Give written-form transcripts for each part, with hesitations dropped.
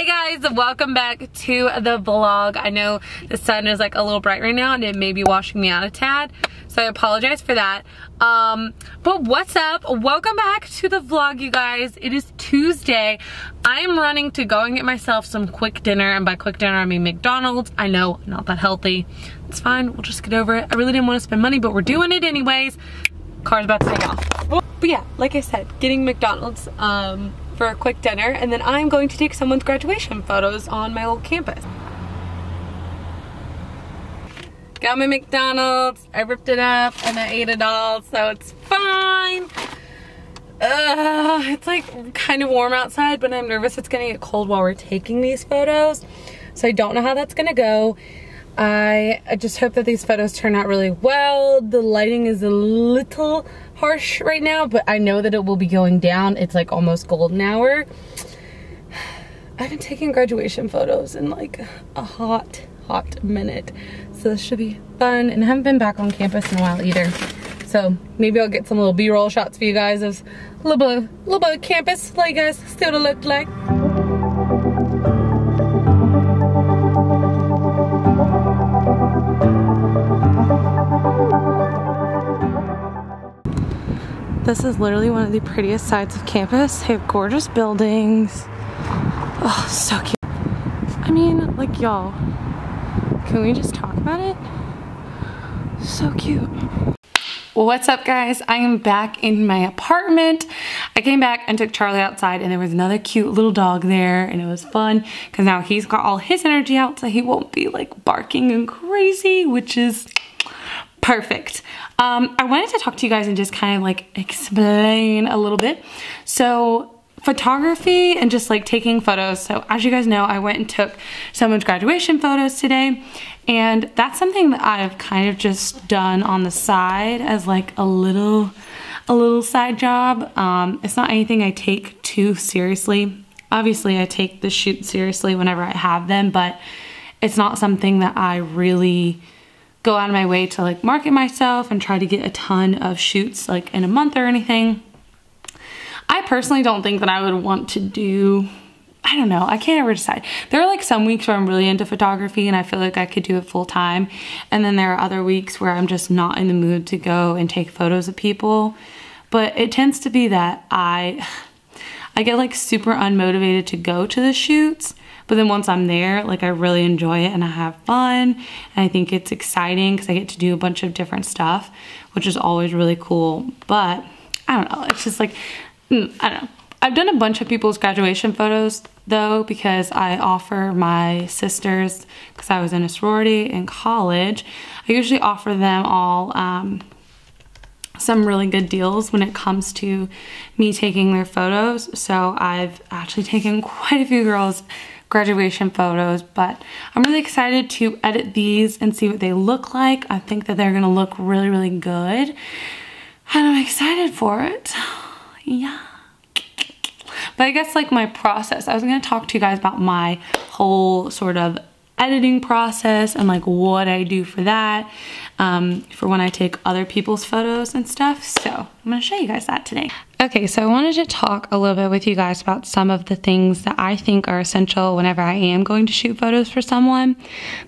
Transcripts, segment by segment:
Hey guys, welcome back to the vlog. I know the sun is like a little bright right now and it may be washing me out a tad, so I apologize for that. But what's up? Welcome back to the vlog, you guys. It is Tuesday. I am running to go and get myself some quick dinner, and by quick dinner I mean McDonald's. I know, not that healthy. It's fine, we'll just get over it. I really didn't want to spend money, but we're doing it anyways. Car's about to take off. But yeah, like I said, getting McDonald's for a quick dinner, and then I'm going to take someone's graduation photos on my old campus. Got my McDonald's, I ripped it up and I ate it all, so it's fine. It's like kind of warm outside, but I'm nervous it's gonna get cold while we're taking these photos, so I don't know how that's gonna go. I just hope that these photos turn out really well. The lighting is a little harsh right now, but I know that it will be going down. It's like almost golden hour. I've been taking graduation photos in like a hot minute, so this should be fun. And I haven't been back on campus in a while either, so maybe I'll get some little b-roll shots for you guys of a little bit of campus, let you guys see what it looked like. This is literally one of the prettiest sides of campus. They have gorgeous buildings. Oh, so cute. I mean, like, y'all, can we just talk about it? So cute. What's up, guys? I am back in my apartment. I came back and took Charlie outside, and there was another cute little dog there, and it was fun because now he's got all his energy out, so he won't be like barking and crazy, which is perfect. I wanted to talk to you guys and just kind of like explain a little bit. So photography and just like taking photos. So as you guys know, I went and took someone's graduation photos today, and that's something that I've kind of just done on the side as like a little side job. It's not anything I take too seriously. Obviously I take the shoot seriously whenever I have them, but it's not something that I really go out of my way to like market myself and try to get a ton of shoots like in a month or anything. I personally don't think that I would want to do, I don't know, I can't ever decide. There are like some weeks where I'm really into photography and I feel like I could do it full time, and then there are other weeks where I'm just not in the mood to go and take photos of people. But it tends to be that I get like super unmotivated to go to the shoots, but then once I'm there, like I really enjoy it and I have fun, and I think it's exciting because I get to do a bunch of different stuff, which is always really cool. But I don't know, it's just like, I don't know. I've done a bunch of people's graduation photos though, because I offer my sisters, because I was in a sorority in college, I usually offer them all some really good deals when it comes to me taking their photos. So I've actually taken quite a few girls' graduation photos, but I'm really excited to edit these and see what they look like. I think that they're gonna look really good, and I'm excited for it. Yeah. But I guess like my process, I was gonna talk to you guys about my whole sort of editing process and like what I do for that, for when I take other people's photos and stuff. So I'm gonna show you guys that today. Okay, so I wanted to talk a little bit with you guys about some of the things that I think are essential whenever I am going to shoot photos for someone.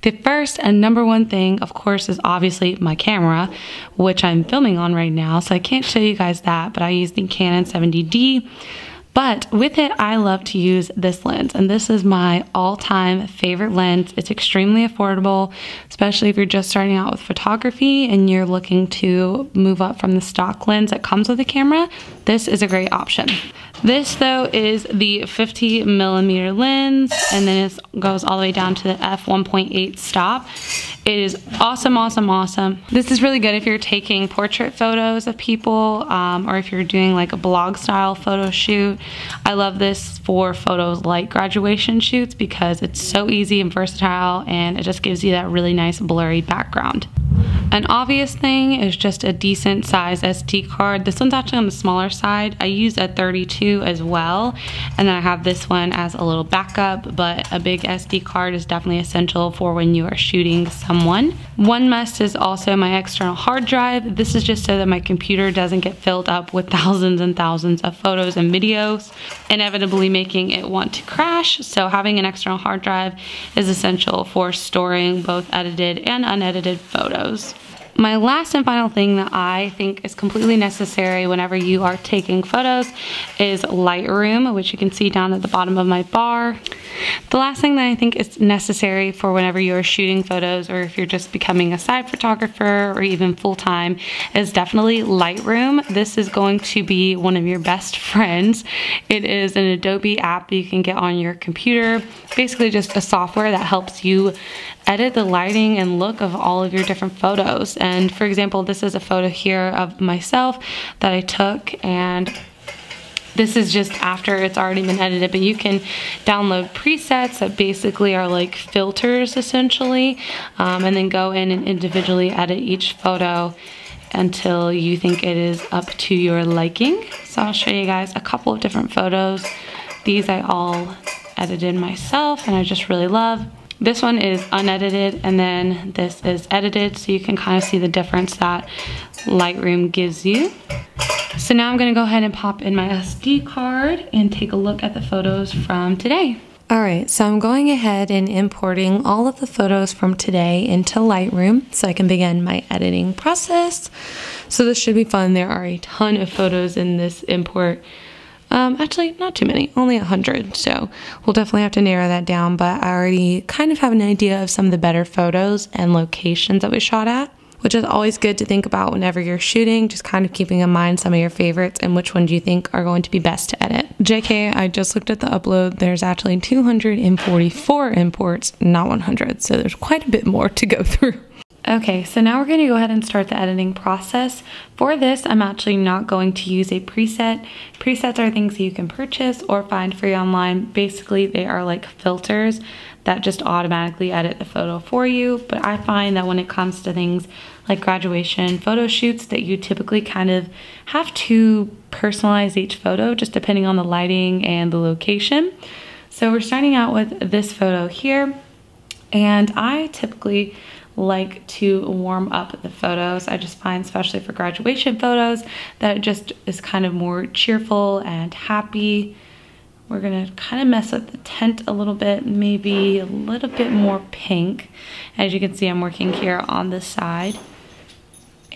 The first and number one thing, of course, is obviously my camera, which I'm filming on right now, so I can't show you guys that, but I use the Canon 70D. But with it, I love to use this lens, and this is my all-time favorite lens. It's extremely affordable, especially if you're just starting out with photography and you're looking to move up from the stock lens that comes with the camera. This is a great option. This though is the 50mm lens, and then it goes all the way down to the f1.8 stop. It is awesome. This is really good if you're taking portrait photos of people, or if you're doing like a blog style photo shoot. I love this for photos like graduation shoots because it's so easy and versatile, and it just gives you that really nice blurry background. An obvious thing is just a decent size SD card. This one's actually on the smaller side. I use a 32 as well, and then I have this one as a little backup, but a big SD card is definitely essential for when you are shooting someone. One must is also my external hard drive. This is just so that my computer doesn't get filled up with thousands and thousands of photos and videos, inevitably making it want to crash. So having an external hard drive is essential for storing both edited and unedited photos. My last and final thing that I think is completely necessary whenever you are taking photos is Lightroom, which you can see down at the bottom of my bar. The last thing that I think is necessary for whenever you are shooting photos, or if you're just becoming a side photographer or even full-time, is definitely Lightroom. This is going to be one of your best friends. It is an Adobe app that you can get on your computer. Basically just a software that helps you edit the lighting and look of all of your different photos. And for example, this is a photo here of myself that I took, and this is just after it's already been edited, but you can download presets that basically are like filters essentially, and then go in and individually edit each photo until you think it is up to your liking. So I'll show you guys a couple of different photos. These I all edited myself and I just really love. This one is unedited, and then this is edited, so you can kind of see the difference that Lightroom gives you. So now I'm gonna go ahead and pop in my SD card and take a look at the photos from today. All right, so I'm going ahead and importing all of the photos from today into Lightroom so I can begin my editing process. So this should be fun. There are a ton of photos in this import. Actually, not too many, only 100. So we'll definitely have to narrow that down, but I already kind of have an idea of some of the better photos and locations that we shot at, which is always good to think about whenever you're shooting, just kind of keeping in mind some of your favorites and which ones you think are going to be best to edit. JK, I just looked at the upload. There's actually 244 imports, not 100. So there's quite a bit more to go through. Okay, so now we're going to go ahead and start the editing process. For this, I'm actually not going to use a preset. Presets are things that you can purchase or find free online. Basically, they are like filters that just automatically edit the photo for you. But I find that when it comes to things like graduation photo shoots, that you typically kind of have to personalize each photo just depending on the lighting and the location. So we're starting out with this photo here, and I typically like to warm up the photos. I just find, especially for graduation photos, that it just is kind of more cheerful and happy. We're gonna kind of mess up the tint a little bit, maybe a little bit more pink. As you can see, I'm working here on the side.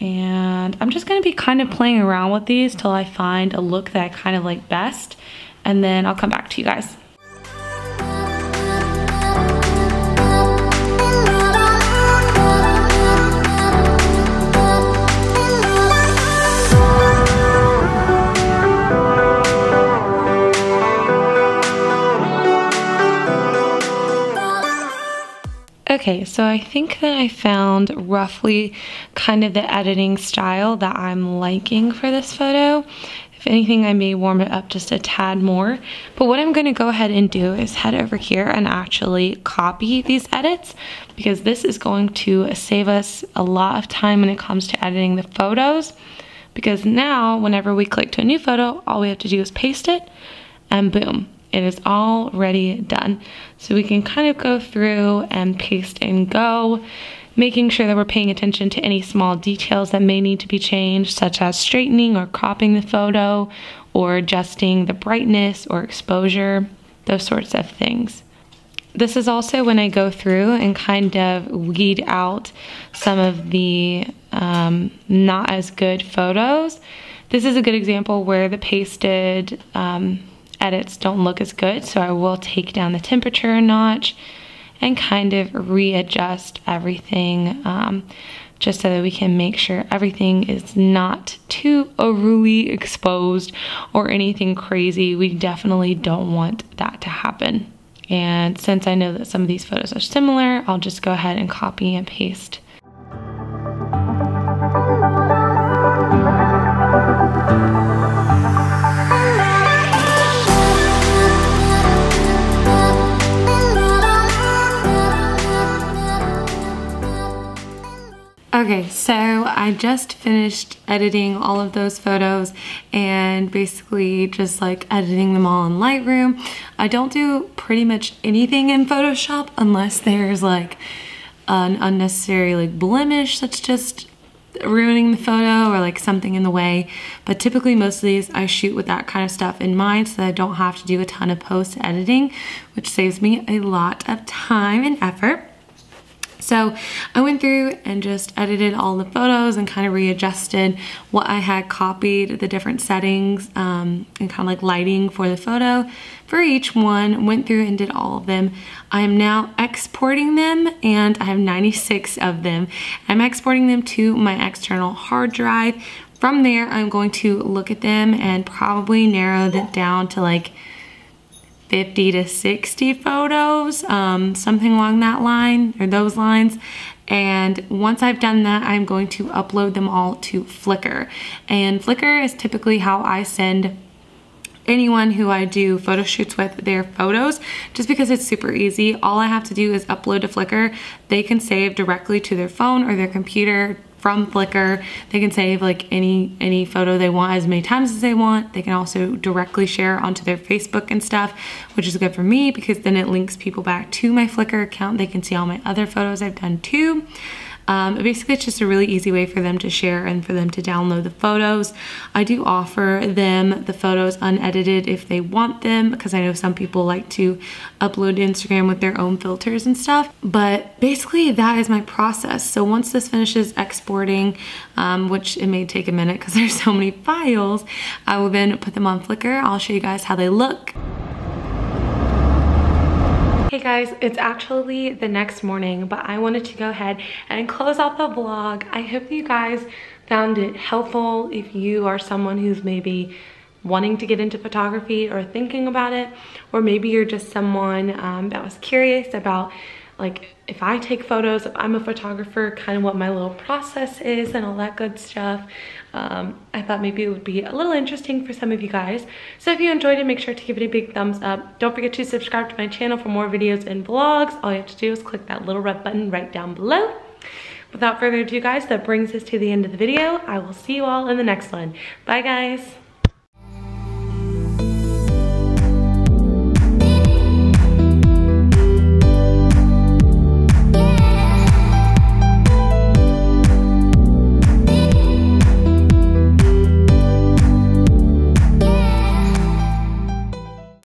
And I'm just gonna be kind of playing around with these till I find a look that I kind of like best, and then I'll come back to you guys. Okay, so I think that I found roughly kind of the editing style that I'm liking for this photo. If anything, I may warm it up just a tad more. But what I'm going to go ahead and do is head over here and actually copy these edits, because this is going to save us a lot of time when it comes to editing the photos. Because now, whenever we click to a new photo, all we have to do is paste it, and boom. It is already done. So we can kind of go through and paste and go, making sure that we're paying attention to any small details that may need to be changed, such as straightening or cropping the photo, or adjusting the brightness or exposure, those sorts of things. This is also when I go through and kind of weed out some of the not as good photos. This is a good example where the pasted edits don't look as good, so I will take down the temperature a notch and kind of readjust everything, just so that we can make sure everything is not too overly exposed or anything crazy. We definitely don't want that to happen. And since I know that some of these photos are similar, I'll just go ahead and copy and paste. Okay, so I just finished editing all of those photos and basically just like editing them all in Lightroom. I don't do pretty much anything in Photoshop unless there's like an unnecessary like blemish that's just ruining the photo or like something in the way. But typically most of these I shoot with that kind of stuff in mind so that I don't have to do a ton of post editing, which saves me a lot of time and effort. So I went through and just edited all the photos and kind of readjusted what I had copied, the different settings and kind of like lighting for the photo for each one. Went through and did all of them. I am now exporting them, and I have 96 of them. I'm exporting them to my external hard drive. From there, I'm going to look at them and probably narrow them down to like 50 to 60 photos, something along that line or those lines. And once I've done that, I'm going to upload them all to Flickr. And Flickr is typically how I send anyone who I do photo shoots with their photos, just because it's super easy. All I have to do is upload to Flickr. They can save directly to their phone or their computer from Flickr. They can save like any photo they want as many times as they want. They can also directly share onto their Facebook and stuff, which is good for me because then it links people back to my Flickr account. They can see all my other photos I've done too. Basically, it's just a really easy way for them to share and for them to download the photos. I do offer them the photos unedited if they want them, because I know some people like to upload to Instagram with their own filters and stuff. But basically, that is my process. So once this finishes exporting, which it may take a minute because there's so many files, I will then put them on Flickr. I'll show you guys how they look. Hey guys, it's actually the next morning, but I wanted to go ahead and close out the vlog. I hope you guys found it helpful if you are someone who's maybe wanting to get into photography or thinking about it, or maybe you're just someone that was curious about like if I take photos, if I'm a photographer, kind of what my little process is and all that good stuff. I thought maybe it would be a little interesting for some of you guys. So if you enjoyed it, make sure to give it a big thumbs up. Don't forget to subscribe to my channel for more videos and vlogs. All you have to do is click that little red button right down below. Without further ado, guys, that brings us to the end of the video. I will see you all in the next one. Bye, guys.